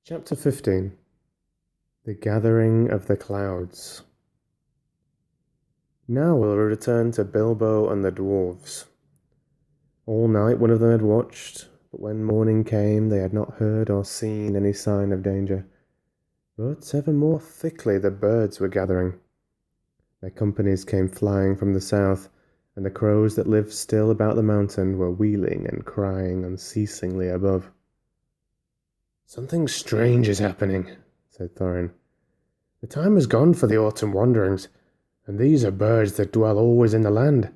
Chapter 15. The Gathering of the Clouds. Now we'll return to Bilbo and the dwarves. All night one of them had watched, but when morning came they had not heard or seen any sign of danger. But ever more thickly the birds were gathering. Their companies came flying from the south, and the crows that lived still about the mountain were wheeling and crying unceasingly above. "Something strange is happening," said Thorin. "The time has gone for the autumn wanderings, and these are birds that dwell always in the land.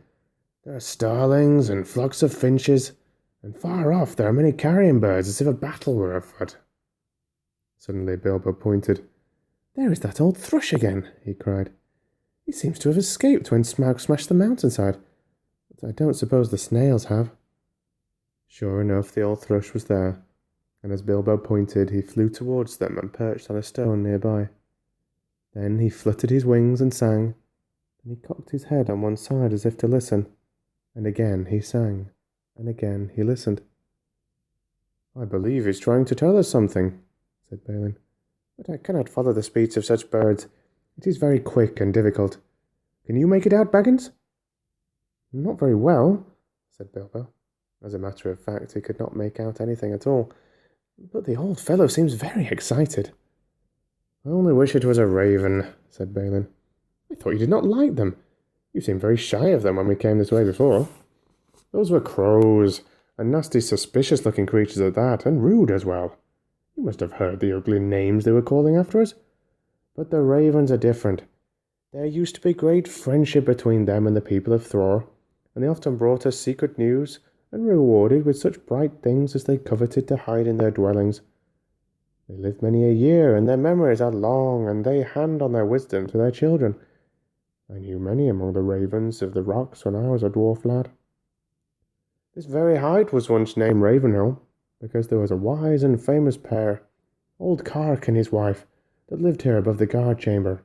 There are starlings and flocks of finches, and far off there are many carrion birds, as if a battle were afoot." Suddenly Bilbo pointed. "There is that old thrush again," he cried. "He seems to have escaped when Smaug smashed the mountainside, but I don't suppose the snails have." Sure enough, the old thrush was there, and as Bilbo pointed, he flew towards them and perched on a stone nearby. Then he fluttered his wings and sang, and he cocked his head on one side as if to listen, and again he sang, and again he listened. "I believe he's trying to tell us something," said Balin, "but I cannot follow the speech of such birds. It is very quick and difficult. Can you make it out, Baggins?" "Not very well," said Bilbo. As a matter of fact, he could not make out anything at all. "But the old fellow seems very excited." "I only wish it was a raven," said Balin. "I thought you did not like them. You seemed very shy of them when we came this way before." "Those were crows, and nasty suspicious-looking creatures at that, and rude as well. You must have heard the ugly names they were calling after us. But the ravens are different. There used to be great friendship between them and the people of Thror, and they often brought us secret news, and rewarded with such bright things as they coveted to hide in their dwellings. They live many a year, and their memories are long, and they hand on their wisdom to their children. I knew many among the ravens of the rocks when I was a dwarf lad. This very height was once named Ravenhill, because there was a wise and famous pair, old Kark and his wife, that lived here above the guard chamber.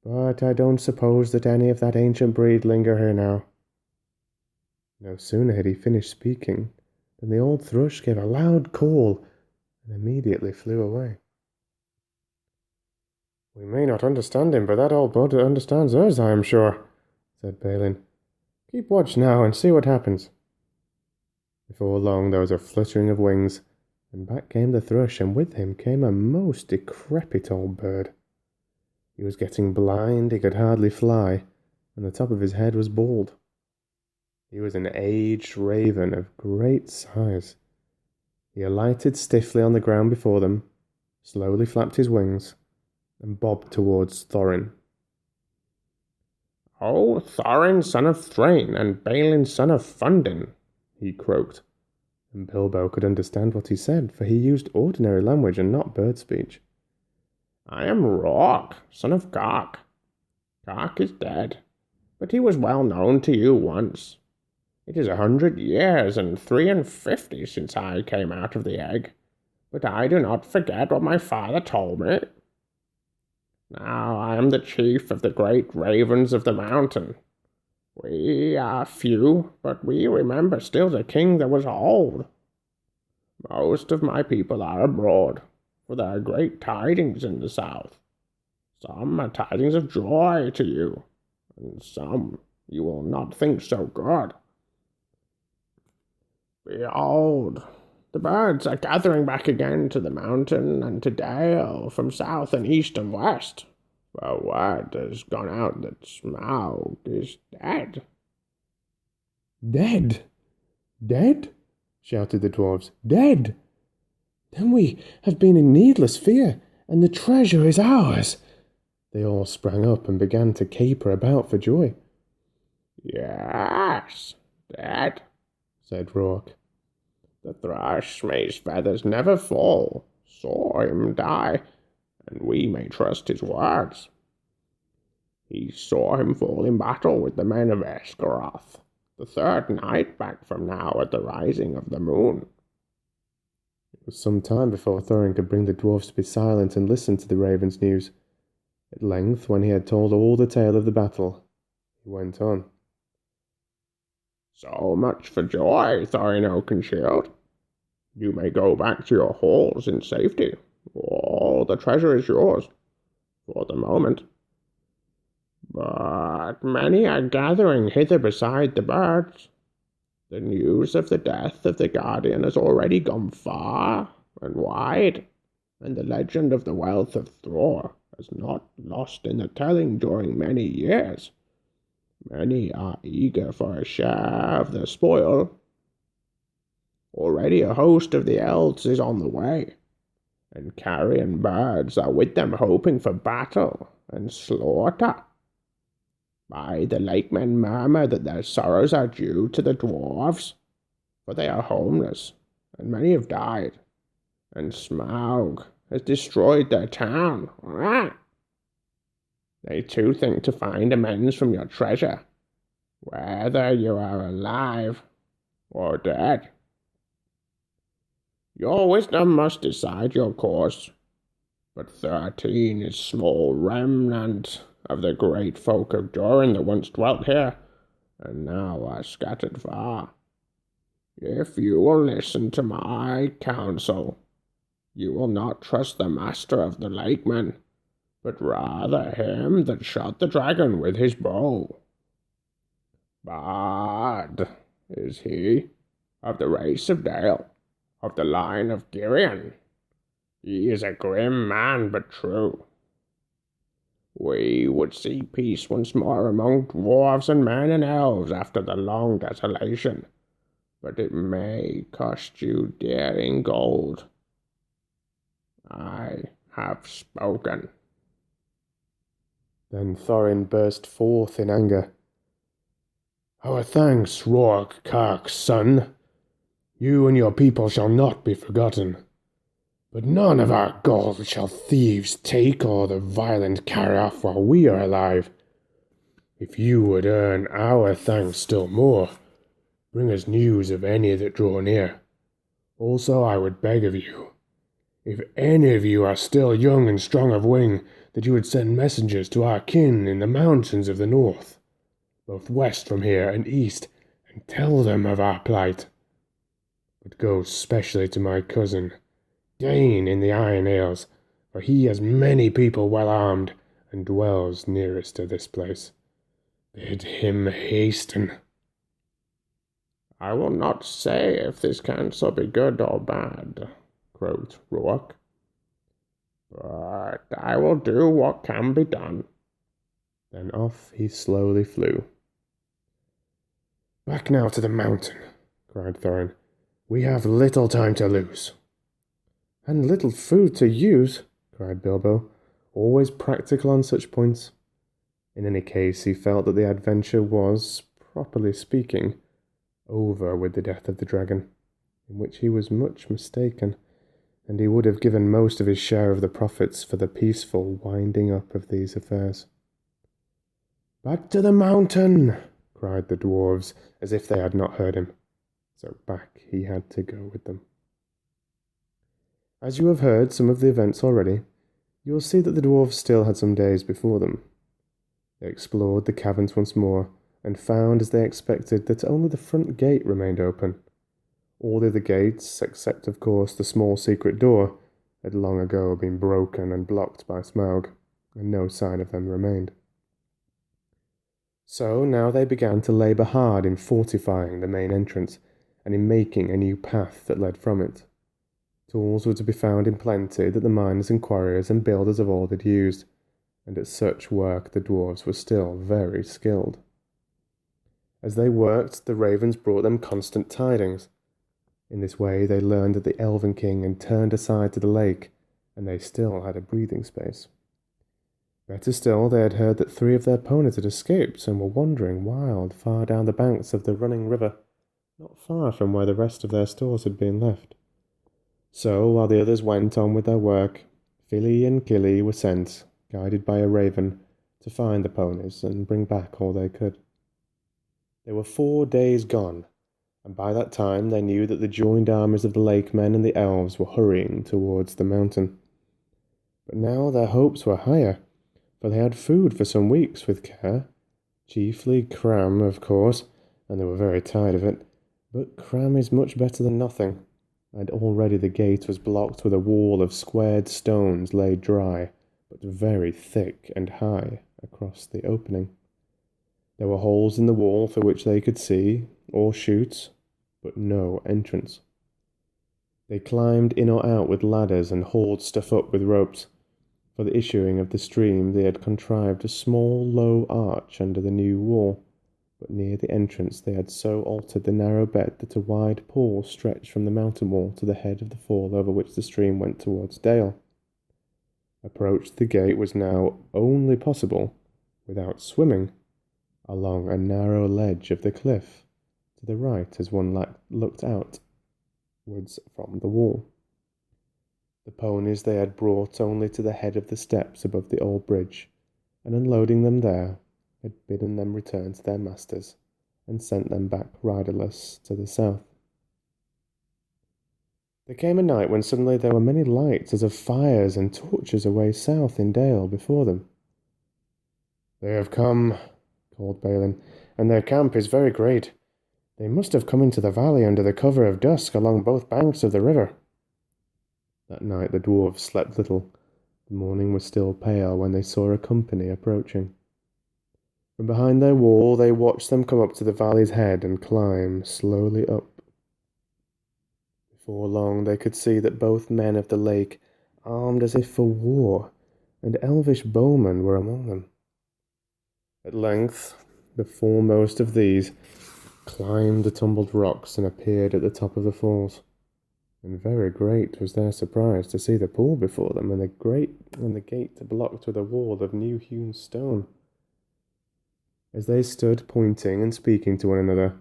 But I don't suppose that any of that ancient breed linger here now." No sooner had he finished speaking than the old thrush gave a loud call and immediately flew away. "We may not understand him, but that old bud understands us, I am sure," said Balin. "Keep watch now and see what happens." Before long there was a fluttering of wings, and back came the thrush, and with him came a most decrepit old bird. He was getting blind, he could hardly fly, and the top of his head was bald. He was an aged raven of great size. He alighted stiffly on the ground before them, slowly flapped his wings, and bobbed towards Thorin. "Oh, Thorin, son of Thrain, and Balin, son of Fundin," he croaked, and Bilbo could understand what he said, for he used ordinary language and not bird speech. "I am Rourke, son of Gark. Gark is dead, but he was well known to you once. It is 100 years and 53 since I came out of the egg, but I do not forget what my father told me. Now I am the chief of the great ravens of the mountain. We are few, but we remember still the king that was old. Most of my people are abroad, for there are great tidings in the south. Some are tidings of joy to you, and some you will not think so good. Behold, the birds are gathering back again to the mountain and to dale from south and east and west. The word has gone out that Smaug is dead." "Dead? Dead?" shouted the dwarves. "Dead? Then we have been in needless fear, and the treasure is ours." They all sprang up and began to caper about for joy. "Yes, dead," said Rourke. "The thrush may his feathers never fall, saw him die, and we may trust his words. He saw him fall in battle with the men of Esgaroth, the third night back from now at the rising of the moon." It was some time before Thorin could bring the dwarfs to be silent and listen to the raven's news. At length, when he had told all the tale of the battle, he went on. "So much for joy, Thorin Oakenshield. You may go back to your halls in safety, All the treasure is yours, for the moment. But many are gathering hither beside the birds. The news of the death of the guardian has already gone far and wide, and the legend of the wealth of Thor has not lost in the telling during many years. Many are eager for a share of the spoil. Already a host of the elves is on the way, and carrion birds are with them hoping for battle and slaughter. By the lakemen murmur that their sorrows are due to the dwarves, for they are homeless, and many have died, and Smaug has destroyed their town. They too think to find amends from your treasure, whether you are alive or dead. Your wisdom must decide your course, but 13 is small remnant of the great folk of Durin that once dwelt here, and now are scattered far. If you will listen to my counsel, you will not trust the master of the lakemen, but rather him that shot the dragon with his bow. Bard is he, of the race of Dale, of the line of Girion. He is a grim man, but true. We would see peace once more among dwarves and men and elves after the long desolation, but it may cost you dear in gold. I have spoken. Then Thorin burst forth in anger. Our thanks, Rourke Kark's son. You and your people shall not be forgotten. But none of our gold shall thieves take or the violent carry off while we are alive. If you would earn our thanks still more, bring us news of any that draw near. Also I would beg of you, if any of you are still young and strong of wing, that you would send messengers to our kin in the mountains of the north, both west from here and east, and tell them of our plight. But go specially to my cousin, Dane in the Iron Ales, for he has many people well armed, and dwells nearest to this place. Bid him hasten. I will not say if this counsel be good or bad, croaked Rourke, but I will do what can be done. Then off he slowly flew. Back now to the mountain, cried Thorin. We have little time to lose. And little food to use, cried Bilbo, always practical on such points. In any case, he felt that the adventure was, properly speaking, over with the death of the dragon, in which he was much mistaken, and he would have given most of his share of the profits for the peaceful winding up of these affairs. Back to the mountain, cried the dwarves, as if they had not heard him. So back he had to go with them. As you have heard some of the events already, you will see that the dwarves still had some days before them. They explored the caverns once more, and found, as they expected, that only the front gate remained open. All the other gates, except of course the small secret door, had long ago been broken and blocked by Smaug, and no sign of them remained. So now they began to labour hard in fortifying the main entrance, and in making a new path that led from it. Tools were to be found in plenty that the miners and quarriers and builders of old had used, and at such work the dwarves were still very skilled. As they worked, the ravens brought them constant tidings. In this way they learned that the Elven King had turned aside to the lake, and they still had a breathing space. Better still, they had heard that 3 of their ponies had escaped and were wandering wild far down the banks of the running river, not far from where the rest of their stores had been left. So, while the others went on with their work, Fili and Kili were sent, guided by a raven, to find the ponies and bring back all they could. They were 4 days gone, and by that time they knew that the joined armies of the lake men and the elves were hurrying towards the mountain. But now their hopes were higher, for they had food for some weeks with care, chiefly cram, of course, and they were very tired of it, but cram is much better than nothing, and already the gate was blocked with a wall of squared stones laid dry, but very thick and high, across the opening. There were holes in the wall for which they could see, or shoot, but no entrance. They climbed in or out with ladders and hauled stuff up with ropes. For the issuing of the stream they had contrived a small low arch under the new wall, but near the entrance they had so altered the narrow bed that a wide pool stretched from the mountain wall to the head of the fall over which the stream went towards Dale. Approach to the gate was now only possible, without swimming, along a narrow ledge of the cliff, to the right as one looked outwards from the wall. The ponies they had brought only to the head of the steps above the old bridge, and unloading them there, had bidden them return to their masters, and sent them back riderless to the south. There came a night when suddenly there were many lights as of fires and torches away south in Dale before them. "They have come," called Balin, "and their camp is very great. They must have come into the valley under the cover of dusk along both banks of the river." That night the dwarves slept little. The morning was still pale when they saw a company approaching. From behind their wall they watched them come up to the valley's head and climb slowly up. Before long they could see that both men of the lake, armed as if for war, and elvish bowmen were among them. At length the foremost of these climbed the tumbled rocks and appeared at the top of the falls. And very great was their surprise to see the pool before them, and the gate blocked with a wall of new-hewn stone. As they stood pointing and speaking to one another,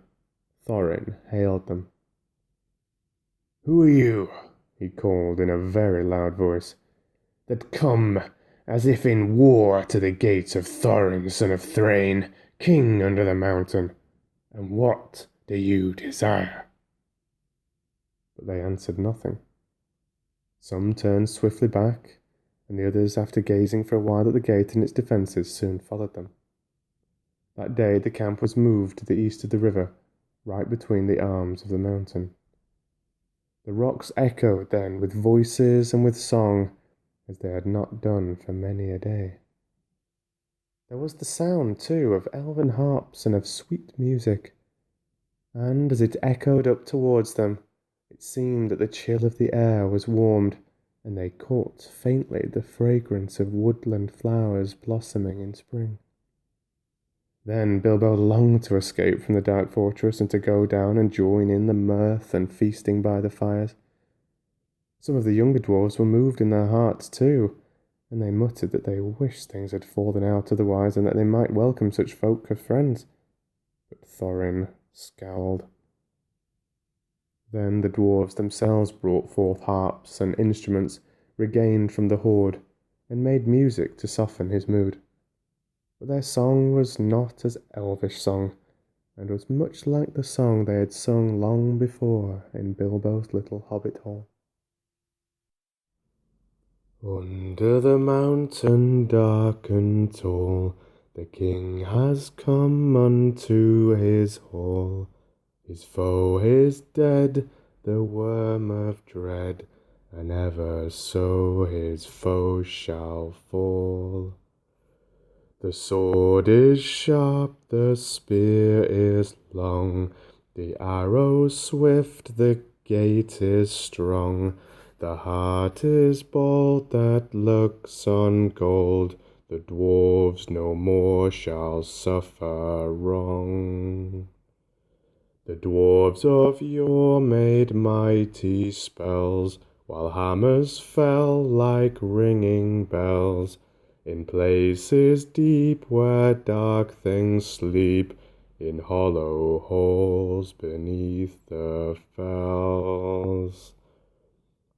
Thorin hailed them. "Who are you," he called in a very loud voice, "that come as if in war to the gates of Thorin, son of Thrain, king under the mountain? And what do you desire?" But they answered nothing. Some turned swiftly back, and the others, after gazing for a while at the gate and its defences, soon followed them. That day the camp was moved to the east of the river, right between the arms of the mountain. The rocks echoed then with voices and with song, as they had not done for many a day. There was the sound, too, of elven harps and of sweet music, and as it echoed up towards them, it seemed that the chill of the air was warmed, and they caught faintly the fragrance of woodland flowers blossoming in spring. Then Bilbo longed to escape from the dark fortress and to go down and join in the mirth and feasting by the fires. Some of the younger dwarves were moved in their hearts too, and they muttered that they wished things had fallen out otherwise and that they might welcome such folk as friends. But Thorin scowled. Then the dwarves themselves brought forth harps and instruments regained from the hoard, and made music to soften his mood. But their song was not as elvish song, and was much like the song they had sung long before in Bilbo's little hobbit hall. Under the mountain dark and tall, the king has come unto his hall. His foe is dead, the worm of dread, and ever so his foe shall fall. The sword is sharp, the spear is long, the arrow swift, the gate is strong, the heart is bold that looks on gold, the dwarves no more shall suffer wrong. The dwarves of yore made mighty spells, while hammers fell like ringing bells, in places deep where dark things sleep, in hollow halls beneath the fells.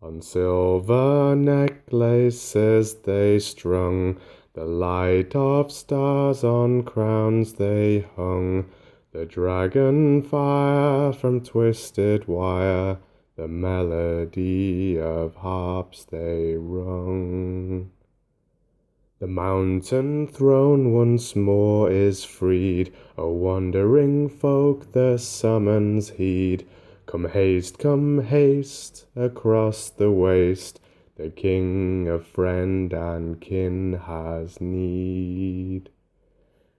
On silver necklaces they strung, the light of stars on crowns they hung, the dragon fire from twisted wire, the melody of harps they rung. The mountain throne once more is freed, O wandering folk the summons heed, come haste, across the waste, the king of friend and kin has need.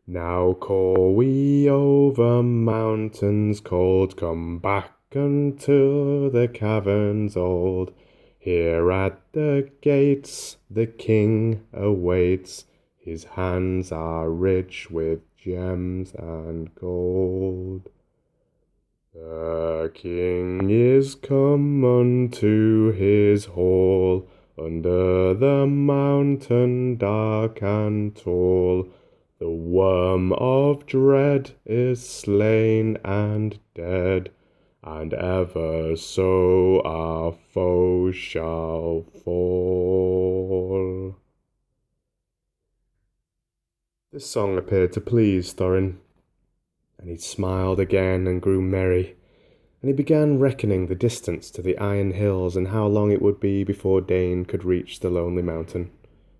Now call we over mountains cold, come back unto the caverns old. Here at the gates the king awaits, his hands are rich with gems and gold. The king is come unto his hall, under the mountain dark and tall. The worm of dread is slain and dead, and ever so our foes shall fall. This song appeared to please Thorin, and he smiled again and grew merry, and he began reckoning the distance to the Iron Hills and how long it would be before Dain could reach the Lonely Mountain,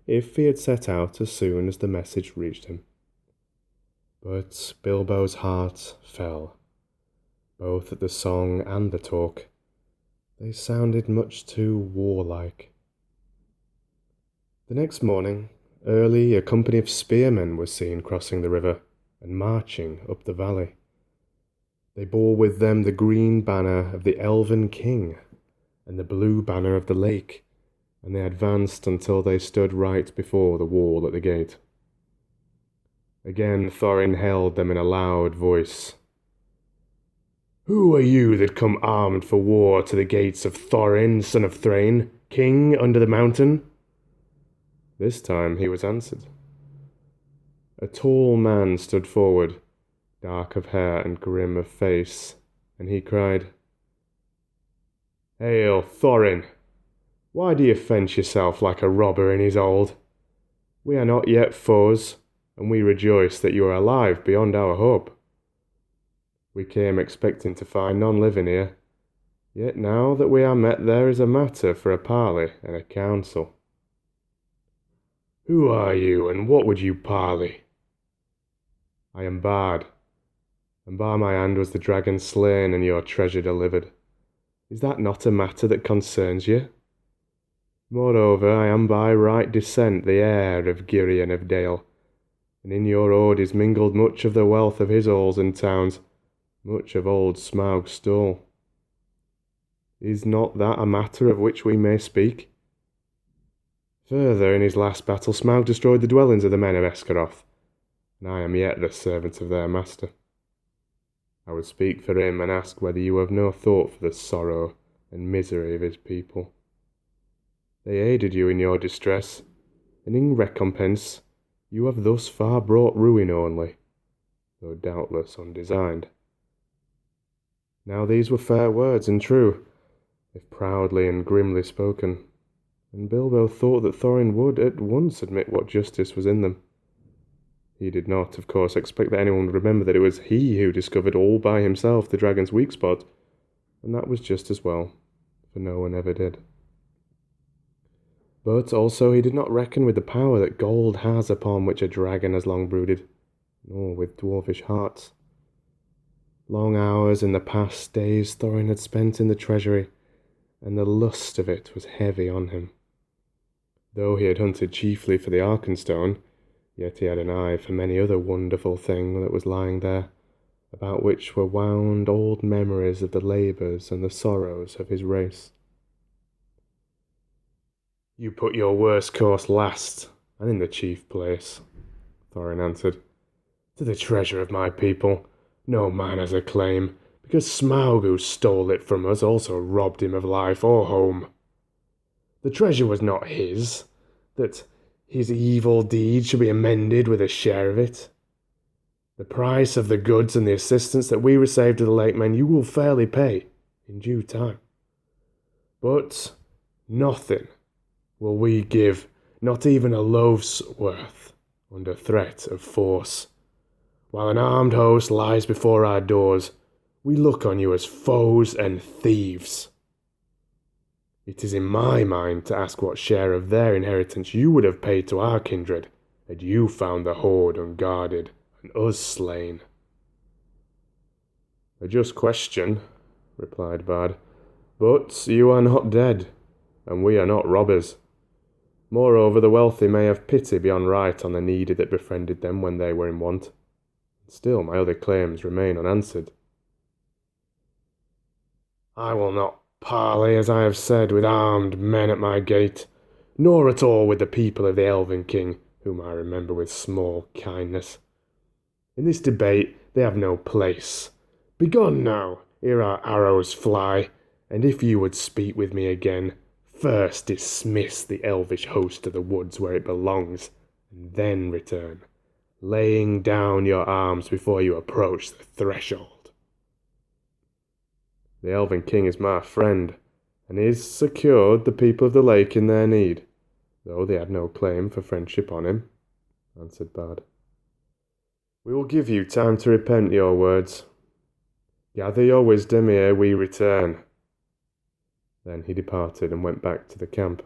if he had set out as soon as the message reached him. But Bilbo's heart fell, both at the song and the talk. They sounded much too warlike. The next morning, early, a company of spearmen was seen crossing the river and marching up the valley. They bore with them the green banner of the Elven King and the blue banner of the lake, and they advanced until they stood right before the wall at the gate. Again Thorin hailed them in a loud voice. "Who are you that come armed for war to the gates of Thorin, son of Thrain, king under the mountain?" This time he was answered. A tall man stood forward, dark of hair and grim of face, and he cried, "Hail, Thorin! Why do you fence yourself like a robber in his hold? We are not yet foes, and we rejoice that you are alive beyond our hope. We came expecting to find none living here, yet now that we are met there is a matter for a parley and a council." "Who are you, and what would you parley?" "I am Bard, and by my hand was the dragon slain and your treasure delivered. Is that not a matter that concerns you? Moreover, I am by right descent the heir of Girion of Dale, and in your hoard is mingled much of the wealth of his halls and towns, much of old Smaug's stole. Is not that a matter of which we may speak? Further, in his last battle Smaug destroyed the dwellings of the men of Esgaroth, and I am yet the servant of their master. I would speak for him and ask whether you have no thought for the sorrow and misery of his people. They aided you in your distress, and in recompense you have thus far brought ruin only, though doubtless undesigned." Now these were fair words and true, if proudly and grimly spoken, and Bilbo thought that Thorin would at once admit what justice was in them. He did not, of course, expect that anyone would remember that it was he who discovered all by himself the dragon's weak spot, and that was just as well, for no one ever did. But also he did not reckon with the power that gold has upon which a dragon has long brooded, nor with dwarfish hearts. Long hours in the past days Thorin had spent in the treasury, and the lust of it was heavy on him. Though he had hunted chiefly for the Arkenstone, yet he had an eye for many other wonderful thing that was lying there, about which were wound old memories of the labours and the sorrows of his race. "You put your worst course last, and in the chief place," Thorin answered. "To the treasure of my people no man has a claim, because Smaug, who stole it from us, also robbed him of life or home. The treasure was not his, that his evil deed should be amended with a share of it. The price of the goods and the assistance that we received to the lake men you will fairly pay in due time. But nothing will we give, not even a loaf's worth, under threat of force. While an armed host lies before our doors, we look on you as foes and thieves. It is in my mind to ask what share of their inheritance you would have paid to our kindred, had you found the hoard unguarded and us slain." "A just question," replied Bard. But you are not dead, and we are not robbers. Moreover, the wealthy may have pity beyond right on the needy that befriended them when they were in want. Still, my other claims remain unanswered. I will not parley, as I have said, with armed men at my gate, nor at all with the people of the Elven King, whom I remember with small kindness. In this debate they have no place. Begone now, ere our arrows fly, and if you would speak with me again, first dismiss the elvish host to the woods where it belongs, and then return, laying down your arms before you approach the threshold. The Elven King is my friend, and he has secured the people of the lake in their need, though they had no claim for friendship on him, answered Bard. We will give you time to repent your words. Gather your wisdom ere we return. Then he departed and went back to the camp.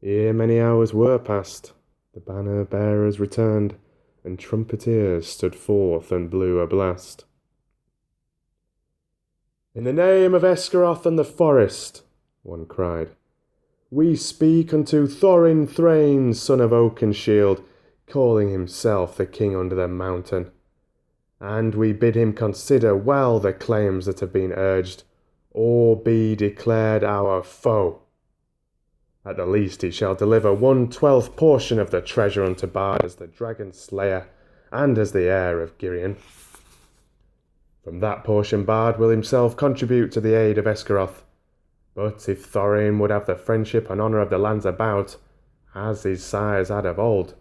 Ere many hours were past, the banner-bearers returned, and trumpeters stood forth and blew a blast. In the name of Esgaroth and the forest, one cried, we speak unto Thorin Thrain, son of Oakenshield, calling himself the king under the mountain. And we bid him consider well the claims that have been urged, or be declared our foe. At the least he shall deliver 1/12 portion of the treasure unto Bard as the dragon slayer, and as the heir of Girion. From that portion Bard will himself contribute to the aid of Esgaroth. But if Thorin would have the friendship and honour of the lands about, as his sires had of old,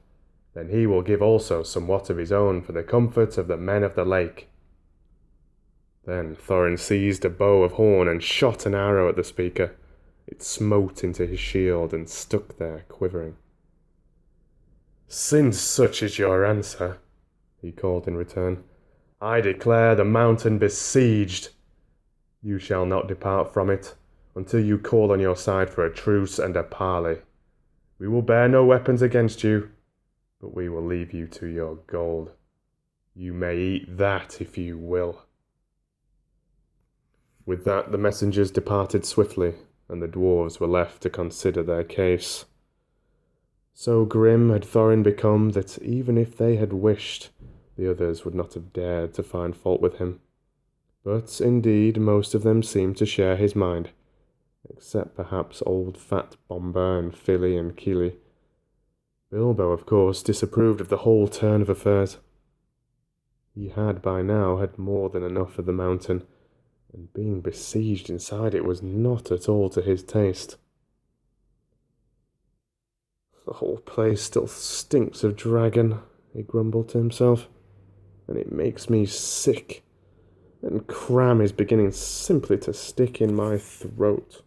then he will give also somewhat of his own for the comfort of the men of the lake. Then Thorin seized a bow of horn and shot an arrow at the speaker. It smote into his shield and stuck there, quivering. Since such is your answer, he called in return, I declare the mountain besieged. You shall not depart from it until you call on your side for a truce and a parley. We will bear no weapons against you, but we will leave you to your gold. You may eat that if you will. With that the messengers departed swiftly, and the dwarves were left to consider their case. So grim had Thorin become that even if they had wished, the others would not have dared to find fault with him. But indeed most of them seemed to share his mind, except perhaps old fat Bomber and Filly and Keely. Bilbo, of course, disapproved of the whole turn of affairs. He had by now had more than enough of the mountain, and being besieged inside it was not at all to his taste. The whole place still stinks of dragon, he grumbled to himself, and it makes me sick, and cram is beginning simply to stick in my throat.